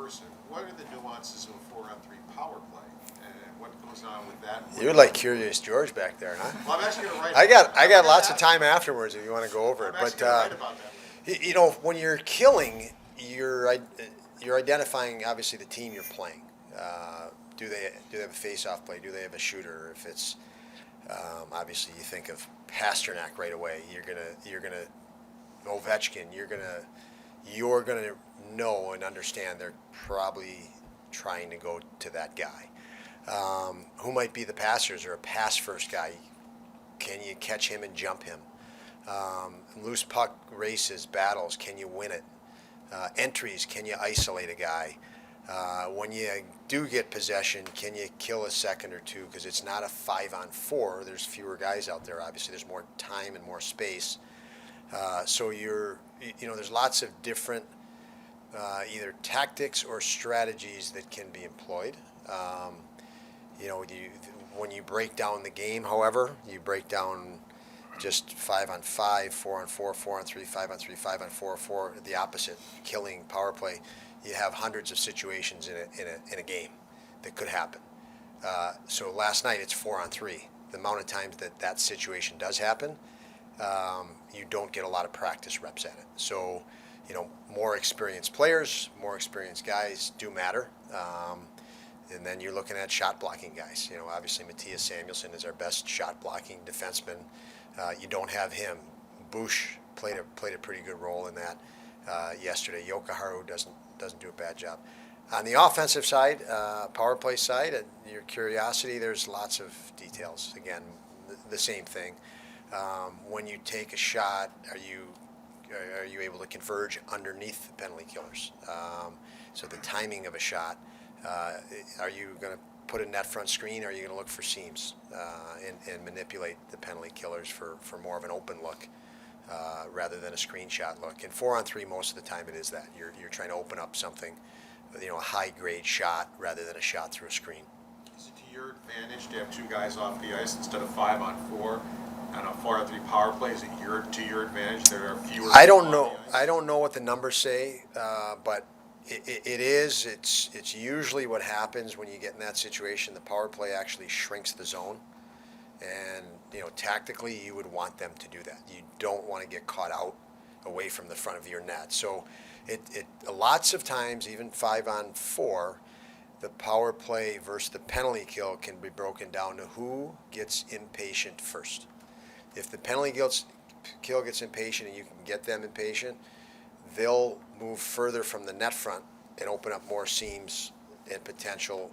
person, what are the nuances of a 4-on-3 power play? And what goes on with that? You're like Curious George back there, huh? Well, I'm actually going to write I got lots of time afterwards if you want to go over it. I'm actually going to write about that. You know, when you're killing, you're identifying obviously the team you're playing. Do they have a face-off play? Do they have a shooter? If it's obviously you think of Pasternak right away. You're gonna Ovechkin. You're gonna know and understand they're probably trying to go to that guy. Who might be the passers or a pass-first guy? Can you catch him and jump him? Loose puck races, battles, can you win it? Entries, can you isolate a guy? When you do get possession, can you kill a second or two? Because it's not a 5-on-4. There's fewer guys out there. Obviously, there's more time and more space. So there's lots of different either tactics or strategies that can be employed. When you break down the game, however, you break down just 5-on-5, 4-on-4, 4-on-3, 5-on-3, 5-on-4, 4, the opposite, killing power play. You have hundreds of situations in a game that could happen. So last night it's 4-on-3. The amount of times that situation does happen, you don't get a lot of practice reps at it. So, more experienced players, more experienced guys do matter. And then you're looking at shot blocking guys. Obviously Mattias Samuelsson is our best shot blocking defenseman. You don't have him. Bush played a pretty good role in that yesterday. Jokiharju doesn't do a bad job. On the offensive side, power play side, your curiosity, there's lots of details. Again, the same thing. When you take a shot, are you able to converge underneath the penalty killers? So the timing of a shot. Are you going to put a net front screen, or are you going to look for seams and manipulate the penalty killers for more of an open look rather than a screenshot look? And 4-on-3, most of the time it is that. You're trying to open up something, a high-grade shot rather than a shot through a screen. Is it to your advantage to have two guys off the ice instead of 5-on-4 on a 4-on-3 power play? Is it to your advantage? There are fewer. I don't know. I don't know what the numbers say, but it's usually what happens when you get in that situation. The power play actually shrinks the zone, and tactically you would want them to do that. You don't want to get caught out away from the front of your net. So it lots of times, even 5-on-4, the power play versus the penalty kill can be broken down to who gets impatient first. If the penalty kill gets impatient and you can get them impatient, they'll move further from the net front and open up more seams and potential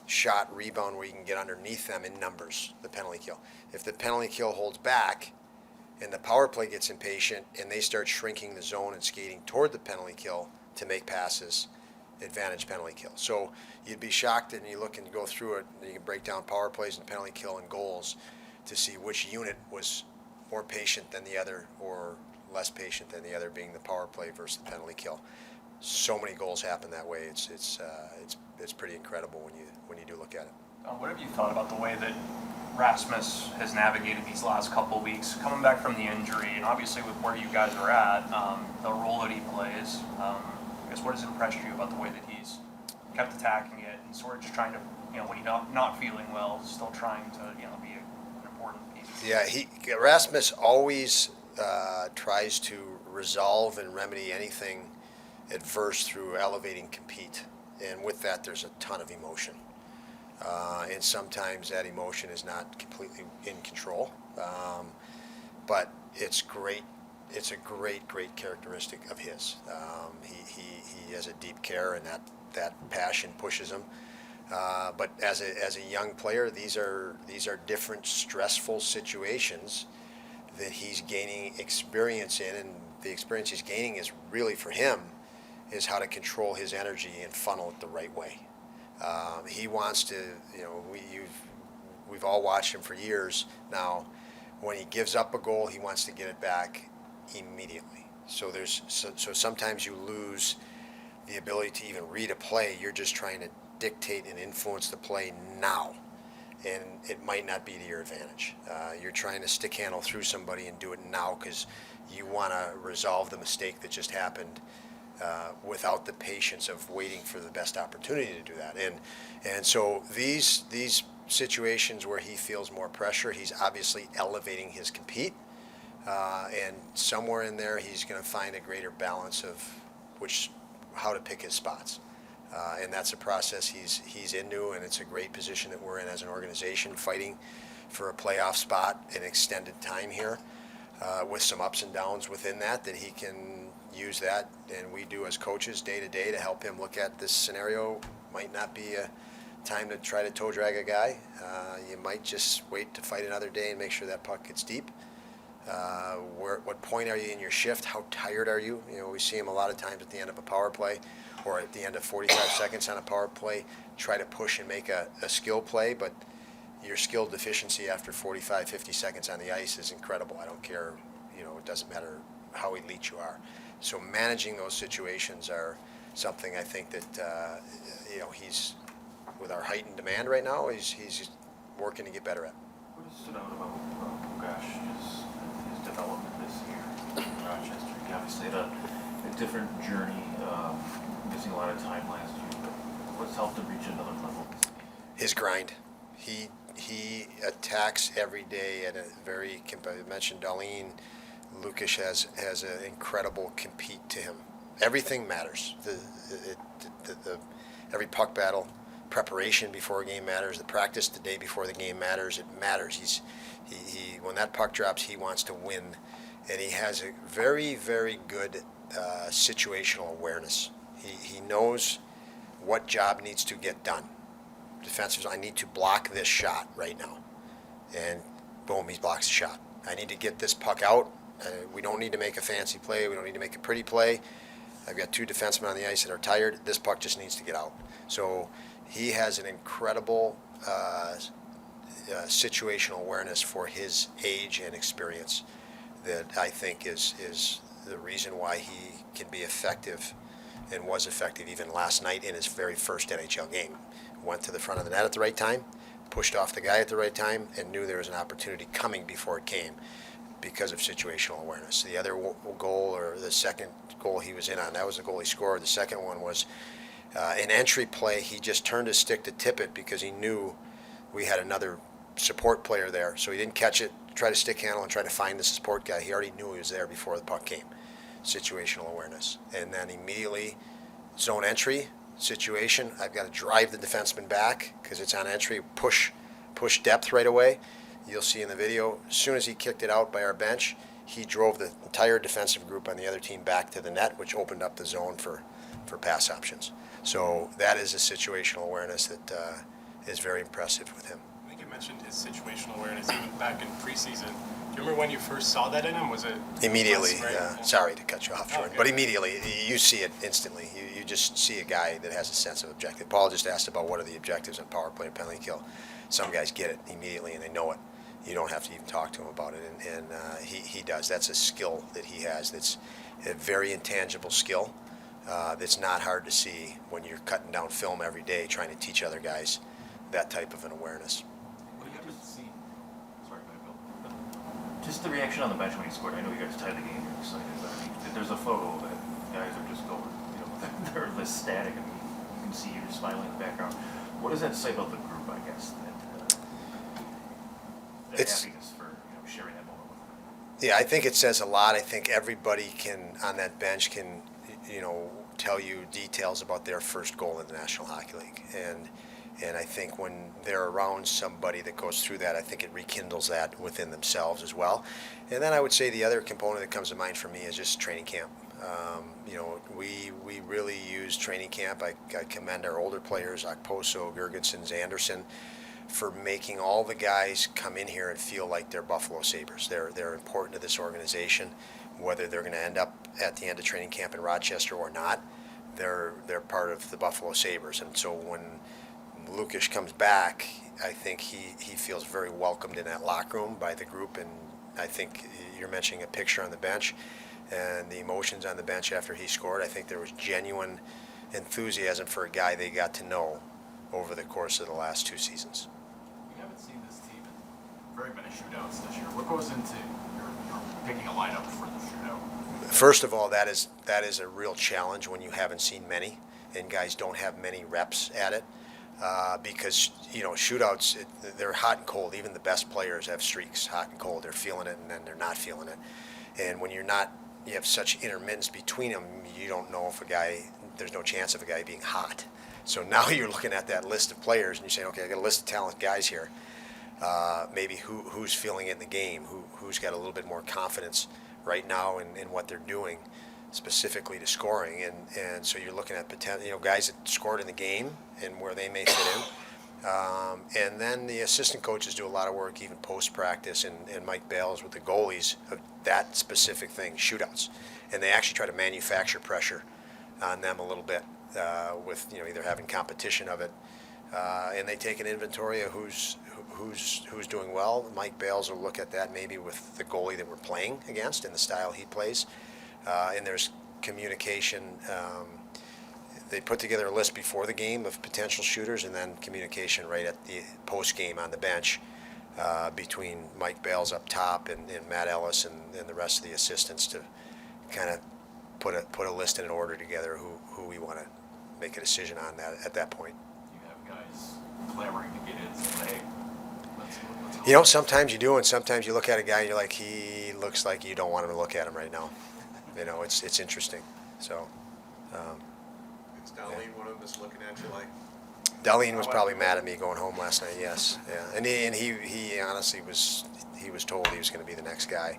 shot rebound where you can get underneath them in numbers, the penalty kill. If the penalty kill holds back and the power play gets impatient and they start shrinking the zone and skating toward the penalty kill to make passes, advantage penalty kill. So you'd be shocked, and you look and go through it, and you can break down power plays and penalty kill and goals to see which unit was more patient than the other or less patient than the other, being the power play versus the penalty kill. So many goals happen that way. It's pretty incredible when you do look at it. What have you thought about the way that Rasmus has navigated these last couple of weeks, coming back from the injury, and obviously with where you guys are at, the role that he plays? I guess what has impressed you about the way that he's kept attacking it and sort of just trying to, when he's not feeling well, still trying to, be an important piece? Yeah, Rasmus always tries to resolve and remedy anything adverse through elevating compete, and with that there's a ton of emotion, and sometimes that emotion is not completely in control, but it's great. It's a great characteristic of his. He has a deep care, and that passion pushes him. But as a young player, these are different stressful situations that he's gaining experience in, and the experience he's gaining is really for him is how to control his energy and funnel it the right way. He wants to, we've all watched him for years now. When he gives up a goal, he wants to get it back immediately. So sometimes you lose the ability to even read a play. You're just trying to dictate and influence the play now, and it might not be to your advantage. You're trying to stick handle through somebody and do it now because you want to resolve the mistake that just happened without the patience of waiting for the best opportunity to do that. And so these situations where he feels more pressure, he's obviously elevating his compete, and somewhere in there he's going to find a greater balance of how to pick his spots. And that's a process he's into, and it's a great position that we're in as an organization, fighting for a playoff spot in extended time here, with some ups and downs within that he can use that, and we do as coaches day to day to help him look at this scenario. Might not be a time to try to toe drag a guy. You might just wait to fight another day and make sure that puck gets deep. What point are you in your shift? How tired are you? You know, we see him a lot of times at the end of a power play or at the end of 45 seconds on a power play, try to push and make a skill play, but your skill deficiency after 45, 50 seconds on the ice is incredible. I don't care, it doesn't matter how elite you are. So managing those situations are something I think that, he's, with our heightened demand right now, he's working to get better at. What has stood out about his development this year in Rochester? He obviously had a different journey, missing a lot of time last year, but what's helped him reach another level? His grind. He attacks every day at a very, I mentioned Dahlin, Lukas has an incredible compete to him. Everything matters. Every puck battle, preparation before a game matters. The practice the day before the game matters. It matters. He when that puck drops, he wants to win, and he has a very, very good situational awareness. He knows what job needs to get done. Defensive, I need to block this shot right now, and boom, he blocks the shot. I need to get this puck out. We don't need to make a fancy play. We don't need to make a pretty play. I've got two defensemen on the ice that are tired. This puck just needs to get out. So he has an incredible situational awareness for his age and experience that I think is the reason why he can be effective and was effective even last night in his very first NHL game. Went to the front of the net at the right time, pushed off the guy at the right time, and knew there was an opportunity coming before it came because of situational awareness. The other goal, or the second goal he was in on, that was the goal he scored. The second one was an entry play. He just turned his stick to tip it because he knew we had another support player there. So he didn't catch it, try to stick handle and try to find the support guy. He already knew he was there before the puck came. Situational awareness. And then immediately zone entry situation. I've got to drive the defenseman back because it's on entry. Push depth right away. You'll see in the video, as soon as he kicked it out by our bench, he drove the entire defensive group on the other team back to the net, which opened up the zone for pass options. So that is a situational awareness that is very impressive with him. I think you mentioned his situational awareness even back in preseason. Do you remember when you first saw that in him? Was it immediately? Yeah. Sorry to cut you off, Jordan, Okay. but immediately you see it instantly. You just see a guy that has a sense of objective. Paul just asked about what are the objectives on power play and penalty kill. Some guys get it immediately and they know it. You don't have to even talk to him about it, and he does. That's a skill that he has. That's a very intangible skill. That's not hard to see when you're cutting down film every day, trying to teach other guys that type of an awareness. What do you just see? Sorry, go ahead, Bill. Just the reaction on the bench when he scored. I know you guys tied the game. You're excited, but I mean, there's a photo that guys are just going. They're ecstatic. I mean, you can see you smiling in the background. What does that say about the group? I guess that It's- happiness for sharing that moment with them. Yeah, I think it says a lot. I think everybody on that bench can, tell you details about their first goal in the National Hockey League. And I think when they're around somebody that goes through that, I think it rekindles that within themselves as well. And then I would say the other component that comes to mind for me is just training camp. We really use training camp. I commend our older players, Okposo, Gergensons, Anderson, for making all the guys come in here and feel like they're Buffalo Sabres. They're important to this organization, whether they're going to end up at the end of training camp in Rochester or not. They're part of the Buffalo Sabres, and so when Lukas comes back, I think he feels very welcomed in that locker room by the group. And I think you're mentioning a picture on the bench and the emotions on the bench after he scored. I think there was genuine enthusiasm for a guy they got to know over the course of the last 2 seasons. We haven't seen this team in very many shootouts this year. What goes into your picking a lineup for the shootout? First of all, that is a real challenge when you haven't seen many, and guys don't have many reps at it, because shootouts, they're hot and cold. Even the best players have streaks, hot and cold. They're feeling it, and then they're not feeling it. And when you have such intermittence between them, you don't know if there's no chance of a guy being hot. So now you're looking at that list of players, and you're saying, okay, I got a list of talented guys here. Maybe who's feeling it in the game, who's got a little bit more confidence right now in what they're doing, specifically to scoring, and so you're looking at potential, guys that scored in the game and where they may fit in, and then the assistant coaches do a lot of work, even post practice, and Mike Bales with the goalies of that specific thing, shootouts, and they actually try to manufacture pressure on them a little bit with either having competition of it, and they take an inventory of who's doing well. Mike Bales will look at that maybe with the goalie that we're playing against and the style he plays. And there's communication. They put together a list before the game of potential shooters, and then communication right at the post game on the bench between Mike Bales up top and Matt Ellis and the rest of the assistants to kind of put a list in an order together who we want to make a decision on that at that point. You have guys clamoring to get in, saying, hey, let's Sometimes you do, and sometimes you look at a guy and you're like, he looks like you don't want him to look at him right now. It's interesting. So. Is Dahlin one of them that's looking at you like? Dahlin was probably mad at me going home last night. Yes, yeah, and he honestly was told he was going to be the next guy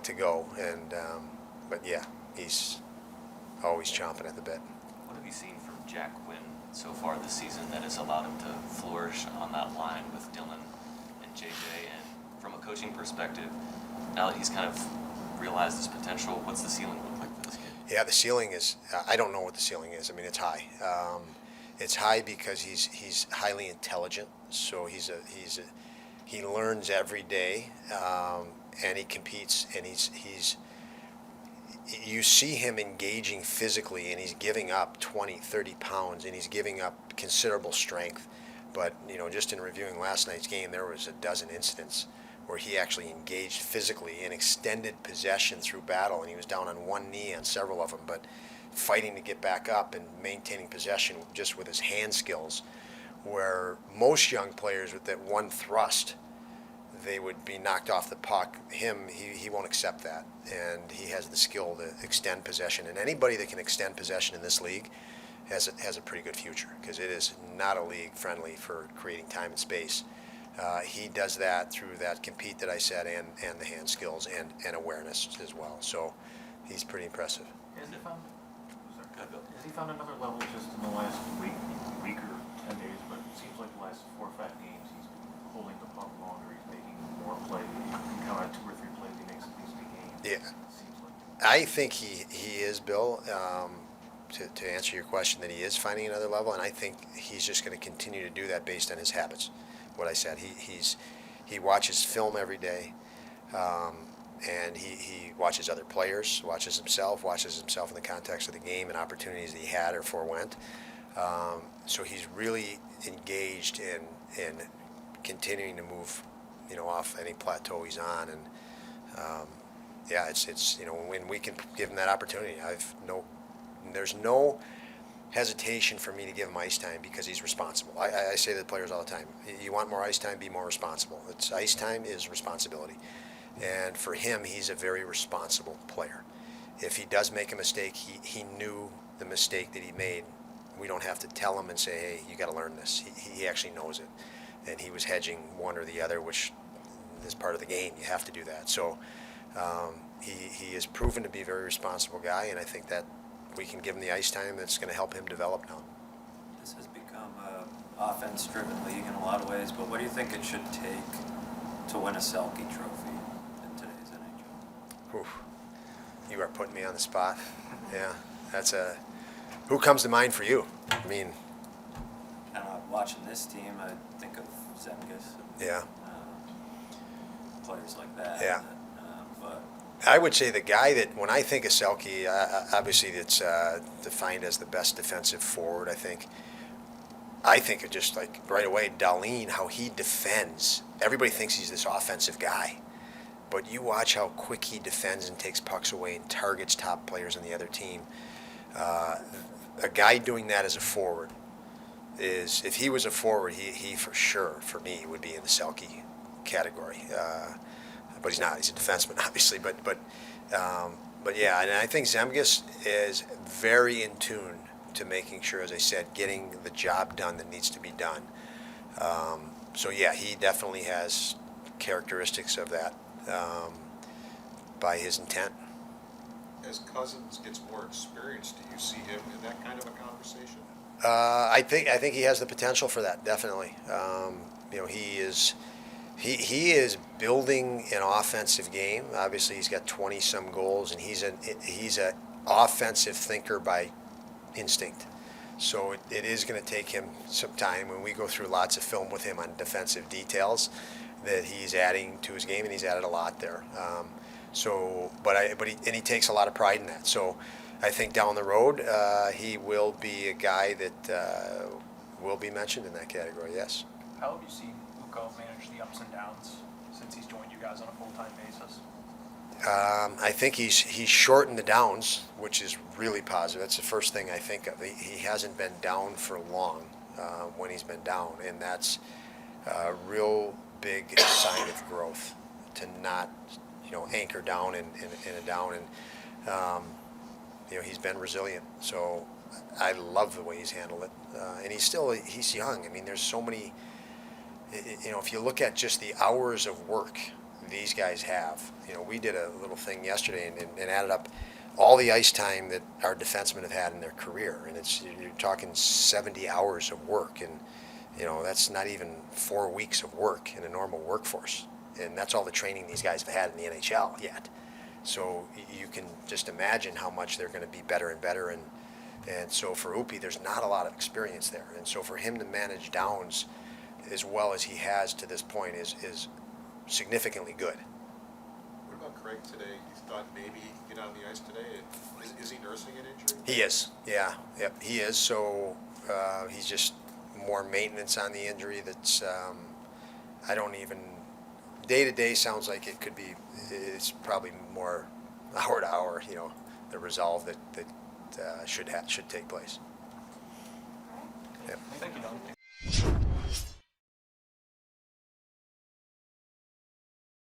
to go, and but yeah, he's always chomping at the bit. What have you seen from Jack Quinn so far this season that has allowed him to flourish on that line with Dylan and JJ? And from a coaching perspective, now that he's kind of realized his potential, what's the ceiling look like for this kid? Yeah, the ceiling is. I don't know what the ceiling is. I mean, it's high. It's high because he's highly intelligent. So he learns every day, and he competes, and he's. You see him engaging physically, and he's giving up 20, 30 pounds, and he's giving up considerable strength. But just in reviewing last night's game, there was a dozen incidents where he actually engaged physically in extended possession through battle, and he was down on one knee on several of them, but fighting to get back up and maintaining possession just with his hand skills, where most young players with that one thrust, they would be knocked off the puck. He won't accept that, and he has the skill to extend possession, and anybody that can extend possession in this league has a pretty good future, because it is not a league friendly for creating time and space. He does that through that compete that I said, and the hand skills and awareness as well. So he's pretty impressive. Has he found another level just in the last week or 10 days? But it seems like the last 4 or 5 games he's holding the puck longer. He's making more plays. You can count on 2 or 3 plays he makes at least a game. Yeah. It seems like. I think he is, Bill, to answer your question, that he is finding another level, and I think he's just going to continue to do that based on his habits. What I said, he watches film every day, and he watches other players, watches himself in the context of the game and opportunities that he had or forewent. So he's really engaged in continuing to move, off any plateau he's on, and yeah, it's when we can give him that opportunity. There's no hesitation for me to give him ice time because he's responsible. I say to the players all the time, you want more ice time, be more responsible. Ice time is responsibility. And for him, he's a very responsible player. If he does make a mistake, he knew the mistake that he made. We don't have to tell him and say, hey, you got to learn this. He actually knows it. And he was hedging one or the other, which is part of the game. You have to do that. So he is proven to be a very responsible guy, and I think that we can give him the ice time that's going to help him develop now. This has become an offense-driven league in a lot of ways, but what do you think it should take to win a Selke trophy in today's NHL? Whew. You are putting me on the spot. Yeah, who comes to mind for you? I mean, Watching this team, I think of Zemgus. Yeah. Players like that. Yeah. But I would say the guy that, when I think of Selke, obviously it's defined as the best defensive forward, I think. I think of just like right away, Dahlin, how he defends. Everybody thinks he's this offensive guy. but you watch how quick he defends and takes pucks away and targets top players on the other team. A guy doing that as a forward is, if he was a forward, he for sure, for me, would be in the Selke category. But he's not. He's a defenseman, obviously. But yeah, and I think Zemgus is very in tune to making sure, as I said, getting the job done that needs to be done. So yeah, he definitely has characteristics of that by his intent. As Cozens gets more experience, do you see him in that kind of a conversation? I think he has the potential for that, definitely. He is building an offensive game. Obviously, he's got 20-some goals, and he's an offensive thinker by instinct. So it is going to take him some time. When we go through lots of film with him on defensive details, that he's adding to his game, and he's added a lot there. He takes a lot of pride in that. So I think down the road, he will be a guy that will be mentioned in that category. Yes. How have you seen Ukko manage the ups and downs since he's joined you guys on a full-time basis? I think he's shortened the downs, which is really positive. That's the first thing I think of. He hasn't been down for long when he's been down, and that's a real big sign of growth, to not anchor down in a down. And he's been resilient. So I love the way he's handled it. And he's young. I mean, there's so many. If you look at just the hours of work these guys have, we did a little thing yesterday and added up all the ice time that our defensemen have had in their career, and you're talking 70 hours of work, and that's not even 4 weeks of work in a normal workforce, and that's all the training these guys have had in the NHL yet. So you can just imagine how much they're going to be better and better, and so for Upi, there's not a lot of experience there, and so for him to manage downs as well as he has to this point is significantly good. What about Craig today? You thought maybe he could get on the ice today. Is he nursing an injury? He is, yeah, yep, he is. So he's just more maintenance on the injury. That's I don't even, day to day sounds like it could be. It's probably more hour to hour. The resolve that should take place. Yep. Thank you, Don.